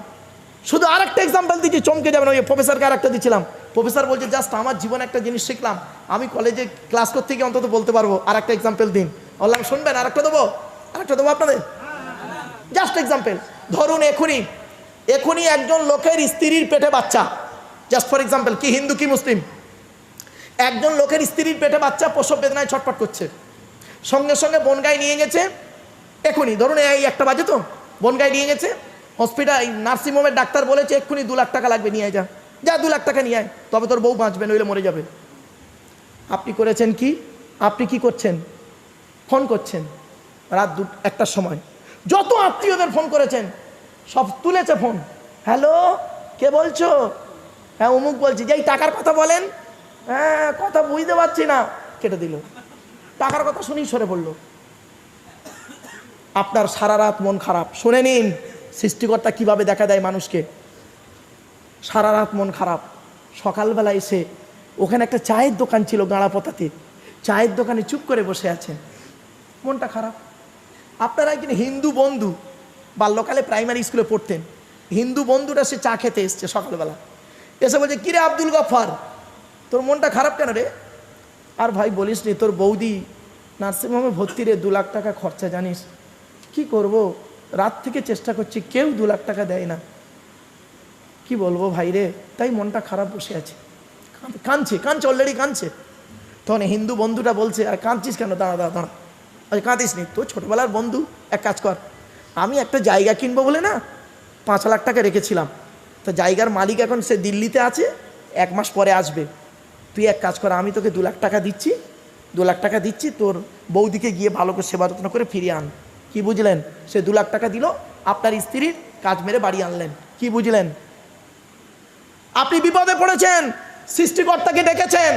Speaker 1: শুধু আর একটা এক্সাম্পল দিচ্ছি, চমকে যাবেন। ওই প্রফেসরকে আর একটা দিচ্ছিলাম, প্রফেসর বলছে, জাস্ট আমার জীবনে একটা জিনিস শিখলাম, আমি কলেজে ক্লাস করতে গিয়ে অন্তত বলতে পারবো। আর একটা এক্সাম্পল দিন। বললাম শুনবেন, আর একটা দেবো, আর একটা দেবো আপনাদের, জাস্ট এক্সাম্পল। ধরুন এখনই একজন লোকের স্ত্রীর পেটে বাচ্চা, জাস্ট ফর এক্সাম্পল, কি হিন্দু কি মুসলিম, একজন লোকের স্ত্রীর পেটে বাচ্চা প্রসব বেদনায় ছটফট করছে, সঙ্গে সঙ্গে বনগাঁয় নিয়ে গেছে। এখনই ধরুন এই 1টা বাজে, তো বনগাঁয় নিয়ে গেছে হসপিটাল, নার্সিংহোমের ডাক্তার বলেছে এক্ষুনি 2 লাখ টাকা লাগবে, নিয়ে যা, যা 2 লাখ টাকা নিয়ে আয়, তবে তোর বউ বাঁচবে, নইলে মরে যাবে। আপনি করেছেন কি? আপনি কি করছেন? ফোন করছেন রাত 1টার সময়, যত আত্মীয়দের ফোন করেছেন সব তুলেছে ফোন। হ্যালো, কে বলছো? হ্যাঁ অমুক বলছি। যেই টাকার কথা বলেন, হ্যাঁ কথা বুঝতে পারছি না, কেটে দিল। টাকার কথা শুনেই সরে পড়লো। আপনার সারা রাত মন খারাপ, শুনে নিন সৃষ্টিকর্তা কিভাবে দেখা দেয় মানুষকে। সারা রাত মন খারাপ, সকালবেলা এসে ওখানে একটা চায়ের দোকান ছিল গাঁড়াপোতাতে, চায়ের দোকানে চুপ করে বসে আছেন, মনটা খারাপ। আপনার একজন হিন্দু বন্ধু, বাল্যকালে প্রাইমারি স্কুলে পড়তেন, হিন্দু বন্ধুটা সে চা খেতে এসছে সকালবেলা, এসে বলছে, কিরে আব্দুল গফফার, তোর মনটা খারাপ কেন রে? আর ভাই বলিস নি, তোর বৌদি নার্সিংহোমে ভর্তি রে, 2 লাখ টাকা খরচা, জানিস কি করব, রাত থেকে চেষ্টা করছি, কেউ 2 লাখ টাকা দেয় না, কি বলবো ভাই রে, তাই মনটা খারাপ বসে আছে। কাঁদছে অলরেডি কাঁদছে। তখন হিন্দু বন্ধুটা বলছে, আর কাঁদছিস কেন, দাঁড়া দাঁড়া দাঁড়া, আচ্ছা কাঁদিস নি, তোর ছোটোবেলার বন্ধু, এক কাজ কর, আমি একটা জায়গা কিনবো বলে না 5 লাখ টাকা রেখেছিলাম, তো জায়গার মালিক এখন সে দিল্লিতে আছে, 1 মাস পরে আসবে, তুই এক কাজ কর, আমি তোকে 2 লাখ টাকা দিচ্ছি, 2 লাখ টাকা দিচ্ছি, তোর বৌদিকে গিয়ে ভালো করে সেবা যত্ন করে ফিরিয়ে আন। কি বুঝলেন? সে 2 লাখ টাকা দিল, আপনার স্ত্রীর কাজ মেরে বাড়ি আনলেন। কি বুঝলেন? আপনি বিপদে পড়েছেন, সৃষ্টিকর্তাকে ডেকেছেন,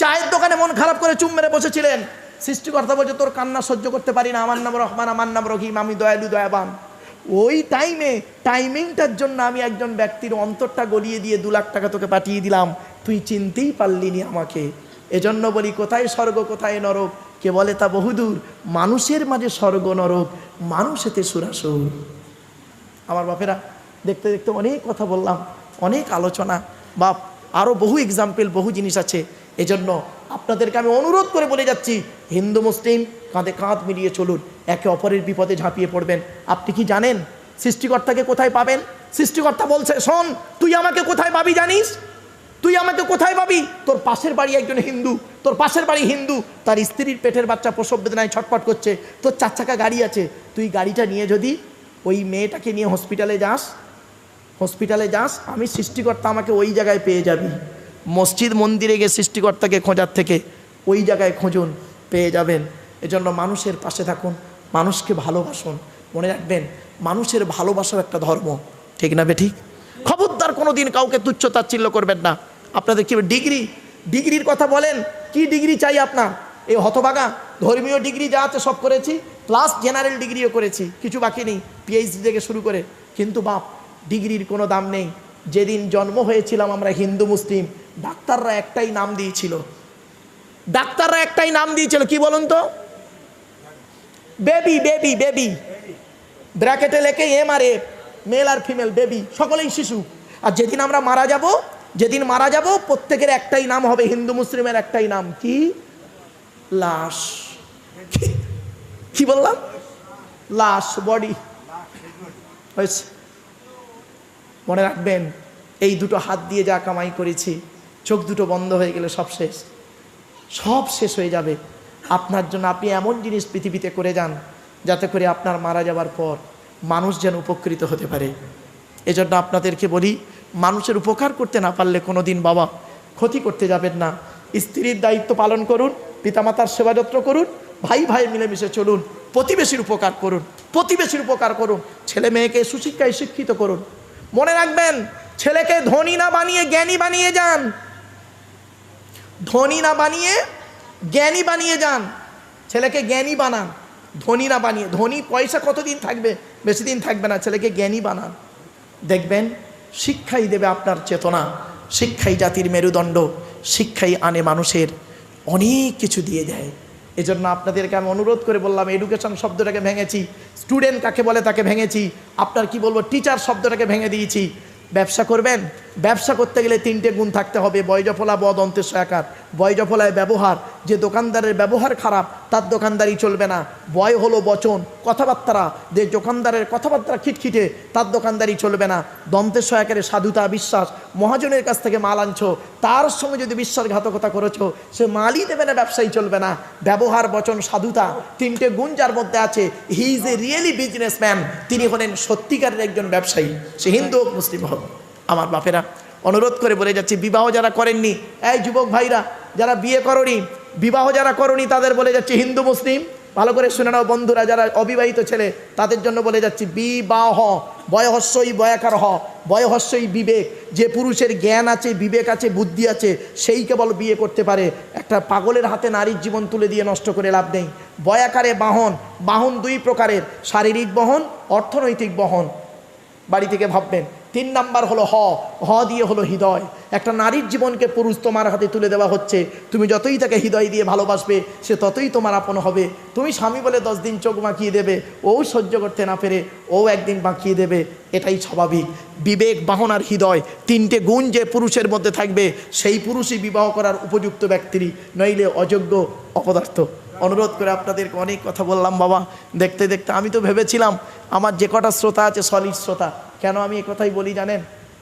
Speaker 1: চায়ের দোকানে মন খারাপ করে চুম মেরে বসেছিলেন, সৃষ্টিকর্তা বলছে তোর কান্না সহ্য করতে পারি না, আমার নাম রহমান, আমার নাম রহিম, আমি দয়ালু দয়াবান। ওই টাইমিংটার জন্য আমি একজন ব্যক্তির অন্তরটা গলিয়ে দিয়ে 2 লাখ টাকা তোকে পাঠিয়ে দিলাম, তুই চিনতেই পারলি নি আমাকে। এজন্য বলি, কোথায় স্বর্গ কোথায় নরক, কে বলে তা বহুদূর, মানুষের মাঝে স্বর্গ নরক, মানুষেতে সুরাসুর। আমার বাপেরা, দেখতে দেখতে অনেক কথা বললাম, অনেক আলোচনা, বাপ আরও বহু এক্সাম্পল, বহু জিনিস আছে। এজন্য আপনাদেরকে আমি অনুরোধ করে বলে যাচ্ছি, হিন্দু মুসলিম কাঁধে কাঁধ মিলিয়ে চলুন, একে অপরের বিপদে ঝাঁপিয়ে পড়বেন। আপনি কি জানেন সৃষ্টিকর্তাকে কোথায় পাবেন? সৃষ্টিকর্তা বলছে, শোন, তুই আমাকে কোথায় পাবি জানিস? তুই আমাকে কোথায় পাবি? তোর পাশের বাড়ি একজন হিন্দু, তোর পাশের বাড়ি হিন্দু, তার স্ত্রীর পেটের বাচ্চা প্রসব বেদনায় ছটফট করছে, তোর 4 চাকা গাড়ি আছে, তুই গাড়িটা নিয়ে যদি ওই মেয়েটাকে নিয়ে হসপিটালে যাস, আমি সৃষ্টিকর্তা আমাকে ওই জায়গায় পেয়ে যাবি। মসজিদ মন্দিরে গিয়ে সৃষ্টিকর্তাকে খোঁজার থেকে ওই জায়গায় খুঁজুন, পেয়ে যাবেন। এজন্য মানুষের পাশে থাকুন, মানুষকে ভালোবাসুন। মনে রাখবেন, মানুষের ভালোবাসাও একটা ধর্ম, ঠিক না বেঠিক? খবরদার কোনো দিন কাউকে তুচ্ছ তাচ্ছিল্য করবেন না। আপনাদের কি ডিগ্রির কথা বলেন, কি ডিগ্রি চাই আপনার? এই হতভাগা ধর্মীয় ডিগ্রি যা আছে সব করেছি, প্লাস জেনারেল ডিগ্রিও করেছি, কিছু বাকি নেই, পিএইচডি থেকে শুরু করে। কিন্তু বাপ, ডিগ্রির কোনো দাম নেই। যেদিন জন্ম হয়েছিলাম আমরা হিন্দু মুসলিম, ডাক্তাররা একটাই নাম দিয়েছিল, কি বলুন তো? বেবি, ব্র্যাকেটে লেখে MRA, মেল আর ফিমেল, বেবি, সকলেই শিশু। আর যেদিন আমরা মারা যাব প্রত্যেকের একটাই নাম হবে, হিন্দু মুসলিমের একটাই নাম, কি? লাশ। কি বললাম? লাশ, বডি হয়েছে। মনে রাখবেন, এই 2টো হাত দিয়ে যা কামাই করেছি, চোখ 2টো বন্ধ হয়ে গেলে সব শেষ হয়ে যাবে। আপনার জন্য আপনি এমন জিনিস পৃথিবীতে করে যান, যাতে করে আপনার মারা যাবার পর মানুষ যেন উপকৃত হতে পারে। এজন্য আপনাদেরকে বলি, মানুষের উপকার করতে না পারলে কোনো দিন বাবা ক্ষতি করতে যাবেন না। স্ত্রীর দায়িত্ব পালন করুন, পিতামাতার সেবা যত্ন করুন, ভাই মিলেমিশে চলুন, প্রতিবেশীর উপকার করুন, ছেলে মেয়েকে সুশিক্ষায় শিক্ষিত করুন। মনে রাখবেন, ছেলেকে ধনী না বানিয়ে জ্ঞানী বানিয়ে যান, জ্ঞানী বানিয়ে যান। ছেলেকে জ্ঞানী বানান, ধনী না বানিয়ে। ধনী পয়সা কতদিন থাকবে? বেশি দিন থাকবে না। ছেলেকে জ্ঞানী বানান, দেখবেন শিক্ষাই দেবে আপনার চেতনা, শিক্ষাই জাতির মেরুদণ্ড, শিক্ষাই আনে মানুষের অনেক কিছু দিয়ে দেয়। এজন্য আপনাদেরকে আমি অনুরোধ করে বললাম, এডুকেশন শব্দটাকে ভেঙেছি, স্টুডেন্ট কাকে বলে তাকে ভেঙেছি, আপনার কি বলবো, টিচার শব্দটাকে ভেঙে দিয়েছি। ব্যবসা করবেন, ব্যবসা করতে গেলে 3টে গুণ থাকতে হবে, বয়জফলা বদ অন্ত্যেষয়াকার। বয়জফলায় ব্যবহার, যে দোকানদারের ব্যবহার খারাপ তার দোকানদারি চলবে না। বয় হলো বচন, কথাবার্তা, যে দোকানদারের কথাবার্তা খিটখিটে তার দোকানদারি চলবে না। দন্তেষয়াকারে সাধুতা, বিশ্বাস, মহাজনের কাছ থেকে মাল আনছো, তার সঙ্গে যদি বিশ্বাসঘাতকতা করেছো, সে মালই দেবে না, ব্যবসায়ী চলবে না। ব্যবহার, বচন, সাধুতা, 3টে গুণ যার মধ্যে আছে, he is a really businessman, তিনি হলেন সত্যিকারের একজন ব্যবসায়ী, সে হিন্দু হোক মুসলিম হোক। আমার বাপেরা, অনুরোধ করে বলে যাচ্ছি, বিবাহ যারা করেননি, এই যুবক ভাইরা যারা বিয়ে করনি, বিবাহ যারা করনি, তাদের বলে যাচ্ছি হিন্দু মুসলিম, ভালো করে শুনে নাও। বন্ধুরা যারা অবিবাহিত ছেলে, তাদের জন্য বলে যাচ্ছি, বিবাহ, বয়হস্যই বয়াকার হ, বয়হস্যই বিবেক। যে পুরুষের জ্ঞান আছে, বিবেক আছে, বুদ্ধি আছে, সেই কেবল বিয়ে করতে পারে। একটা পাগলের হাতে নারীর জীবন তুলে দিয়ে নষ্ট করে লাভ নেই। বয়াকারে বাহন 2 প্রকারের, শারীরিক বহন, অর্থনৈতিক বহন। বাড়ি থেকে ভাববেন, তিন নাম্বার হলো হ দিয়ে হলো হৃদয়। একটা নারীর জীবনকে পুরুষ তোমার হাতে তুলে দেওয়া হচ্ছে, তুমি যতই তাকে হৃদয় দিয়ে ভালোবাসবে সে ততই তোমার আপন হবে। তুমি স্বামী বলে 10 দিন চোখ বাঁকিয়ে দেবে, ও সহ্য করতে না পেরে ও একদিন বাঁকিয়ে দেবে, এটাই স্বাভাবিক। বিবেক, বাহনার হৃদয়, তিনটে গুণ যে পুরুষের মধ্যে থাকবে সেই পুরুষই বিবাহ করার উপযুক্ত ব্যক্তি, নইলে অযোগ্য, অপদার্থ। অনুরোধ করে আপনাদেরকে অনেক কথা বললাম বাবা, দেখতে দেখতে আমি তো ভেবেছিলাম আমার যে কটা শ্রোতা আছে সলিড শ্রোতা। কেন আমি এ কথাই বলি জানেন?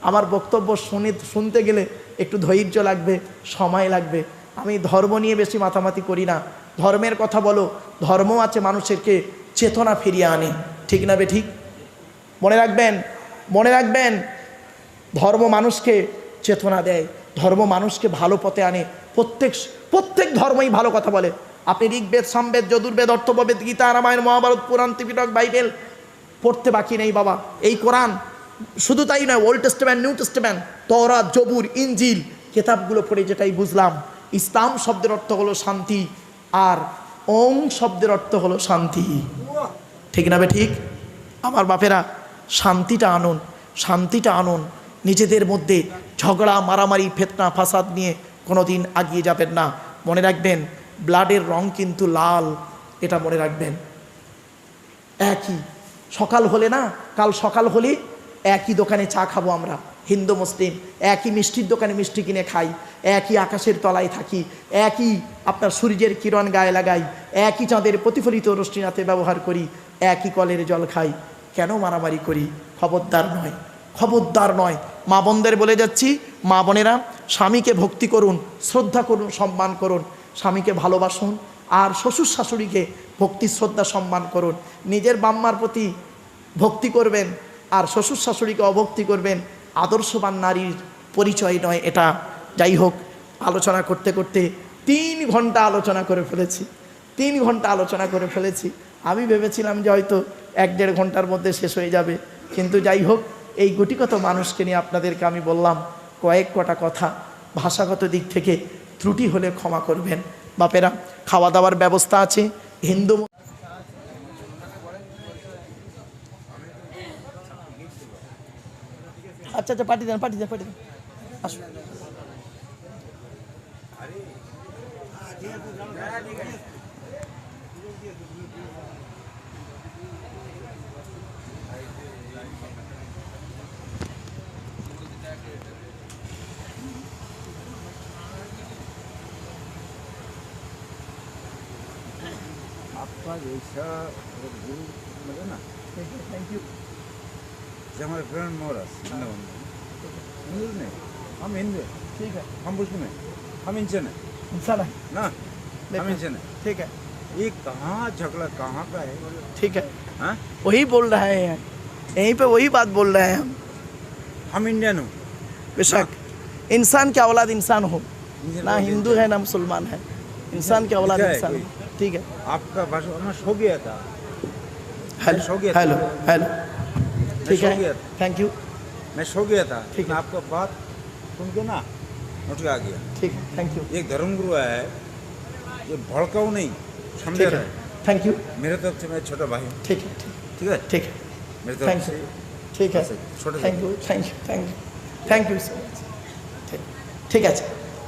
Speaker 1: আমার বক্তব্য শুনতে গেলে একটু ধৈর্য লাগবে, সময় লাগবে। আমি ধর্ম নিয়ে বেশি মাতামাতি করি না। ধর্মের কথা বলো, ধর্ম আছে মানুষেরকে চেতনা ফিরিয়ে আনে, ঠিক না বে ঠিক? মনে রাখবেন ধর্ম মানুষকে চেতনা দেয়, ধর্ম মানুষকে ভালো পথে আনে। প্রত্যেক ধর্মই ভালো কথা বলে। আপনি ঋগ্বেদ, সামবেদ, যজুর্বেদ, অর্থবেদ, গীতা, রামায়ণ, মহাভারত, পুরাণ, ত্রিপিটক, বাইবেল পড়তে বাকি নেই বাবা। এই কোরআন শুধু তাই নয়, ওল্ড টেস্টামেন্ট, নিউ টেস্টামেন্ট, তওরাত, জবুর, ইনজিল কিতাবগুলো পড়ে যেটাই বুঝলাম, ইসলাম শব্দের অর্থ হলো শান্তি, আর ওং শব্দের অর্থ হলো শান্তি, ঠিক না বে ঠিক? আমার বাপেরা, শান্তিটা আনুন। নিজেদের মধ্যে ঝগড়া, মারামারি, ফিতনা, ফাসাদ নিয়ে কোনোদিন এগিয়ে যাবেন না। মনে রাখবেন ব্লাডের রং কিন্তু লাল, এটা মনে রাখবেন। একই সকাল হলে না, কাল সকাল হলে একই দোকানে চা খাবো আমরা, হিন্দু মুসলিম, একই মিষ্টির দোকানে মিষ্টি কিনে খাই, একই আকাশের তলায় থাকি, একই আপনার সূর্যের কিরণ গায়ে লাগাই, একই চাঁদের প্রতিফলিত রশ্মি রাতে ব্যবহার করি, একই কলের জল খাই। কেন মারামারি করি? খবরদার নয়। মা বোনদের বলে যাচ্ছি, মা বোনেরা স্বামীকে ভক্তি করুন, শ্রদ্ধা করুন, সম্মান করুন, স্বামীকে ভালোবাসুন, আর শ্বশুর শাশুড়িকে ভক্তি, শ্রদ্ধা, সম্মান করুন। নিজের বাম্মার প্রতি ভক্তি করবেন আর শ্বশুর শাশুড়িকে অভক্তি করবেন, আদর্শবান নারীর পরিচয় নয় এটা। যাই হোক, আলোচনা করতে করতে 3 ঘন্টা আলোচনা করে ফেলেছি। আমি ভেবেছিলাম যে হয়তো 1-1.5 ঘন্টার মধ্যে শেষ হয়ে যাবে, কিন্তু যাই হোক, এই গুটিকত মানুষকে নিয়ে আপনাদেরকে আমি বললাম কয়েকটা কথা। ভাষাগত দিক থেকে ত্রুটি হলে ক্ষমা করবেন। বাপেরা, খাওয়া দাওয়ার ব্যবস্থা আছে। হিন্দু আচ্ছা পাঠিয়ে দেন আসুন।
Speaker 2: आपका जैसा गुरु मिले ना,
Speaker 1: थैंक यू।
Speaker 2: जैसे हमारे फ्रेंड मोरस हिंदू नहीं, हम हिंदू,
Speaker 1: ठीक है,
Speaker 2: हम मुस्लिम हैं, हम इंसान हैं
Speaker 1: इंसान है
Speaker 2: ना, हम इंसान हैं।
Speaker 1: ठीक है,
Speaker 2: ये कहाँ झगड़ा कहाँ का है?
Speaker 1: ठीक है,
Speaker 2: हाँ,
Speaker 1: वही बोल रहा है यहीं पे वही बात बोल रहे हैं
Speaker 2: हम इंडियन हो,
Speaker 1: बेशक इंसान की औलाद इंसान हो, ना
Speaker 2: औलाद
Speaker 1: हिंदू है ना मुसलमान है, इंसान की औलाद
Speaker 2: लिखा है
Speaker 1: इंसान
Speaker 2: कोई?
Speaker 1: हो। ठीक है,
Speaker 2: आपका भाषा मैं सो गया था, सो गया था।
Speaker 1: हेलो ठीक
Speaker 2: सो
Speaker 1: है,
Speaker 2: गया था।
Speaker 1: थैंक यू,
Speaker 2: मैं सो गया था,
Speaker 1: ठीक है।
Speaker 2: मैं आपका बात सुन के ना उठ के आ गया।
Speaker 1: ठीक है, थैंक यू,
Speaker 2: एक धर्मगुरु है, ये भड़काऊ नहीं, समझा
Speaker 1: ठीक
Speaker 2: रहा
Speaker 1: है,
Speaker 2: है।
Speaker 1: थैंक यू,
Speaker 2: मेरे तरफ से मैं छोटा भाई हूँ,
Speaker 1: ठीक है,
Speaker 2: ठीक है,
Speaker 1: ठीक है,
Speaker 2: मेरे
Speaker 1: थैंक
Speaker 2: तरफ
Speaker 1: यू,
Speaker 2: से
Speaker 1: ठीक है,
Speaker 2: छोटे
Speaker 1: थैंक यू सो मच, ठीक है।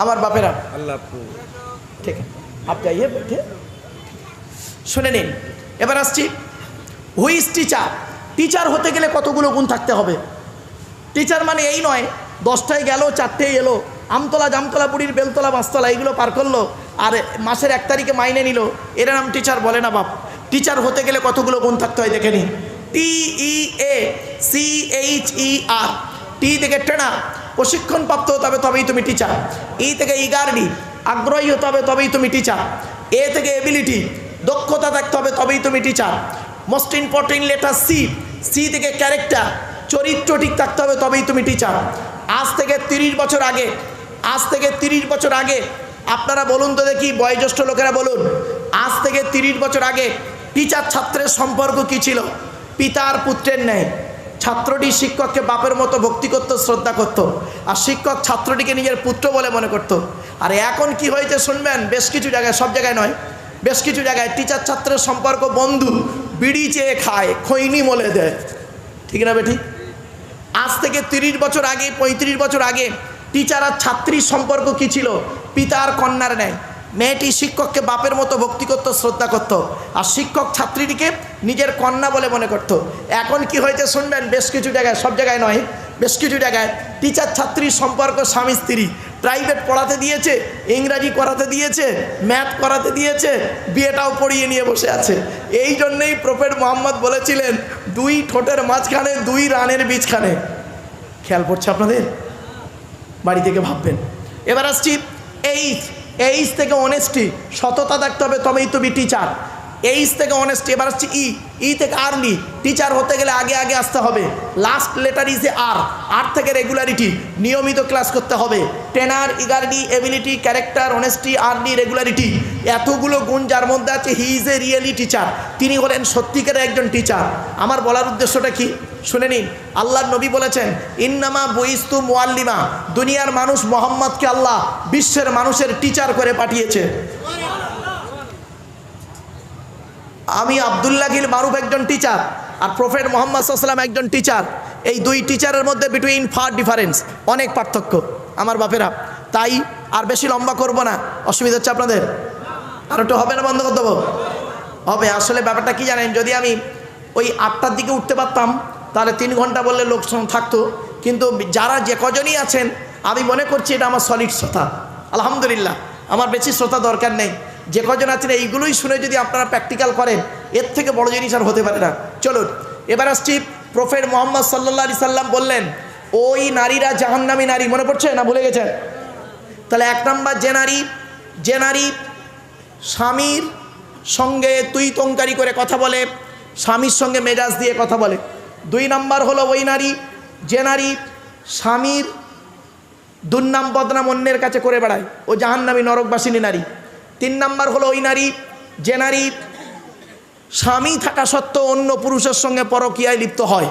Speaker 1: আমার বাপেরা,
Speaker 2: अल्लाह आपको
Speaker 1: ঠিক আছে, आप जाइए बैठे, শুনে নিন। এবার আসছি হুই ইজ টিচার হতে গেলে কতগুলো গুণ থাকতে হবে। টিচার মানে এই নয় 10টায় গেল 4টেই এলো, আমতলা জামতলা বুড়ির বেলতলা বাসতলা এইগুলো পার করলো আর মাসের 1 তারিখে মাইনে নিল, এর নাম টিচার বলে না বাপ। টিচার হতে গেলে কতগুলো গুণ থাকতে হয় দেখে নিন। TEACHER, টি থেকে ট্রেনার, প্রশিক্ষণপ্রাপ্ত হতে হবে তবেই তুমি টিচার। ই থেকে ইগারডি, আগ্রহী হতে হবে তবেই তুমি টিচার। এ থেকে এবিলিটি, দক্ষতা থাকতে হবে তবেই তুমি teacher. Most important letter C থেকে ক্যারেক্টার, চরিত্র ঠিক থাকতে হবে তবেই তুমি টিচার। আজ থেকে 30 বছর আগে আপনারা বলুন তো দেখি, বয়োজ্যেষ্ঠ লোকেরা বলুন, আজ থেকে 30 বছর আগে টিচার ছাত্রের সম্পর্ক কি ছিল? পিতা আর পুত্রের ন্যায়। ছাত্রটি শিক্ষককে বাপের মতো ভক্তি করত, শ্রদ্ধা করত, আর শিক্ষক ছাত্রটিকে নিজের পুত্র বলে মনে করত। আর এখন কি হয়েছে শুনবেন, বেশ কিছু জায়গায়, সব জায়গায় নয়, বেশ কিছু জায়গায় টিচার ছাত্রের সম্পর্ক বন্ধু, বিড়ি চেয়ে খায়, খৈনি মলে দেয়, ঠিক না বেঠিক? আজ থেকে 30 বছর আগে 35 বছর আগে টিচার আর ছাত্রীর সম্পর্ক কি ছিল? পিতা আর কন্যার ন্যায়। মেয়েটি শিক্ষককে বাপের মতো ভক্তি করত, শ্রদ্ধা করত, আর শিক্ষক ছাত্রীটিকে নিজের কন্যা বলে মনে করত। এখন কি হয়েছে শুনবেন, বেশ কিছু জায়গায়, সব জায়গায় নয়, বেশ কিছু জায়গায় টিচার ছাত্রীর সম্পর্ক স্বামী স্ত্রী। প্রাইভেট পড়াতে দিয়েছে, ইংরাজি করাতে দিয়েছে, ম্যাথ করাতে দিয়েছে, বিয়েটাও পড়িয়ে নিয়ে বসে আছে। এই জন্যেই প্রফেট মুহাম্মদ বলেছিলেন, 2 ঠোঁটের মাঝখানে 2 রানের বীজখানে। খেয়াল পড়ছে আপনাদের? বাড়ি থেকে ভাববেন। এবার আসছি এইচ থেকে অনেস্টি, সততা থাকতে হবে, তবেই তুমি টিচার। এইচ থেকে অনেস্টি। এবার আসছি ই থেকে আর্লি। টিচার হতে গেলে আগে আগে আসতে হবে। Last letter is a R থেকে রেগুলারিটি, নিয়মিত ক্লাস করতে হবে। টেনার, ইগারডি, ability, character, honesty, early, regularity, এতগুলো গুণ যার মধ্যে আছে, he is a really teacher. তিনি হলেন সত্যিকারের একজন টিচার। আমার বলার উদ্দেশ্যটা কি শুনে নিন। আল্লাহর নবী বলেছেন, ইন্নামা বুইস্তু মুআল্লিমা, দুনিয়ার মানুষ মোহাম্মদকে আল্লাহ বিশ্বের মানুষের টিচার করে পাঠিয়েছে। আমি আব্দুল্লাহ গিল মারুফ একজন টিচার, আর প্রফেট মুহাম্মদ সাল্লাল্লাহু আলাইহি ওয়াসাল্লাম একজন টিচার। এই 2 টিচারের মধ্যে বিটুইন ফার ডিফারেন্স, অনেক পার্থক্য আমার বাপেরা। তাই আর বেশি লম্বা করব না, অসুবিধা হচ্ছে আপনাদের? আর একটু হবে না, বন্ধ করে দেবো? হবে। আসলে ব্যাপারটা কি জানেন, যদি আমি ওই 8টার দিকে উঠতে পারতাম তাহলে 3 ঘন্টা বললে লোক থাকতো। কিন্তু যারা যে কজনই আছেন, আমি মনে করছি এটা আমার সলিড শ্রোতা। আলহামদুলিল্লাহ, আমার বেশি শ্রোতা দরকার নেই। যে কজন আছেন এইগুলোই শুনে যদি আপনারা প্র্যাকটিক্যাল করেন, এর থেকে বড় জিনিস আর হতে পারে না। চলুন এবার আসছি, প্রফেট মুহাম্মদ সাল্লাল্লাহু আলাইহি সাল্লাম বললেন, ওই নারীরা জাহান্নামী নারী। মনে পড়ছে না? ভুলে গেছেন? তাহলে 1 নাম্বার, যে নারী স্বামীর সঙ্গে তুই তঙ্কারি করে কথা বলে, স্বামীর সঙ্গে মেজাজ দিয়ে কথা বলে। 2 নাম্বার হলো ওই নারী, যে নারী স্বামীর দুর্নাম বদনাম অন্যের কাছে করে বেড়ায়, ও জাহান্নামী নরকবাসিনী নারী। 3 নাম্বার হলো ওই নারী, যে নারী স্বামী থাকা সত্ত্বেও অন্য পুরুষের সঙ্গে পরকীয়ায় লিপ্ত হয়।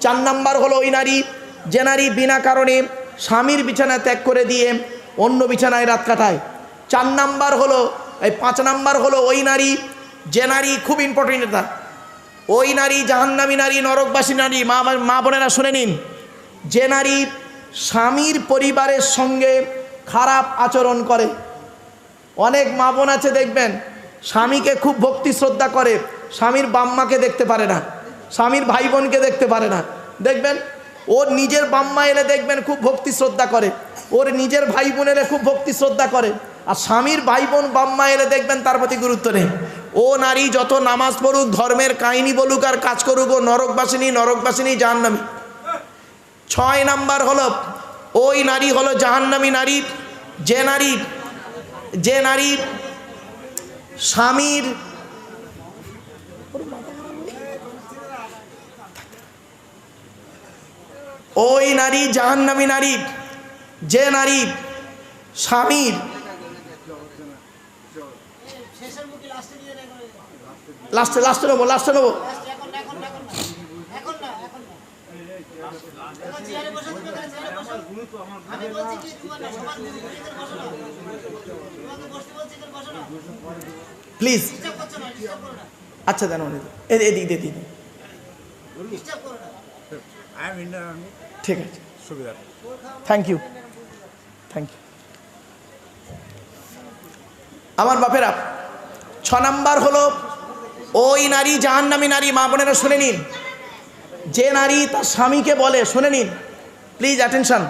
Speaker 1: 4 নাম্বার হলো ওই নারী, যে নারী বিনা কারণে স্বামীর বিছানা ত্যাগ করে দিয়ে অন্য বিছানায় রাত কাটায়। 4 নাম্বার হলো, 5 নাম্বার হলো ওই নারী, যে নারী, খুব ইম্পর্টেন্ট এটা, ওই নারী জাহান্নামী নারী, নরকবাসী নারী। মা বোনেরা শুনে নিন, যে নারী স্বামীর পরিবারের সঙ্গে খারাপ আচরণ করে। অনেক মা বোন আছে দেখবেন, স্বামীকে খুব ভক্তি শ্রদ্ধা করে, স্বামীর বাম্মাকে দেখতে পারে না, স্বামীর ভাই বোনকে দেখতে পারে না। দেখবেন ওর নিজের বাম্মা এলে দেখবেন খুব ভক্তি শ্রদ্ধা করে, ওর নিজের ভাই বোন এলে খুব ভক্তি শ্রদ্ধা করে, আর স্বামীর ভাই বোন বাম্মা এলে দেখবেন তার প্রতি গুরুত্ব নেই। ও নারী যত নামাজ পড়ুক, ধর্মের কাহিনী বলুক আর কাজ করুক, ও নরকবাসিনী জাহান্নামী। 6 নাম্বার হলো ওই নারী হলো জাহান্নামী নারী, যে নারী স্বামীর ওই নারী জাহান্নামী নারী, যে নারী স্বামীর লাস্টে নেবো প্লিজ। আচ্ছা দেন, এদিকে ঠিক আছে,
Speaker 2: সুবিধা।
Speaker 1: Thank you. আমার বাপেরা, 6 নাম্বার হলো ওই নারী জাহান্নামী নারী। মা বোনেরা শুনে নিন, যে নারী তার স্বামীকে বলে, শুনে নিন প্লিজ, অ্যাটেনশন,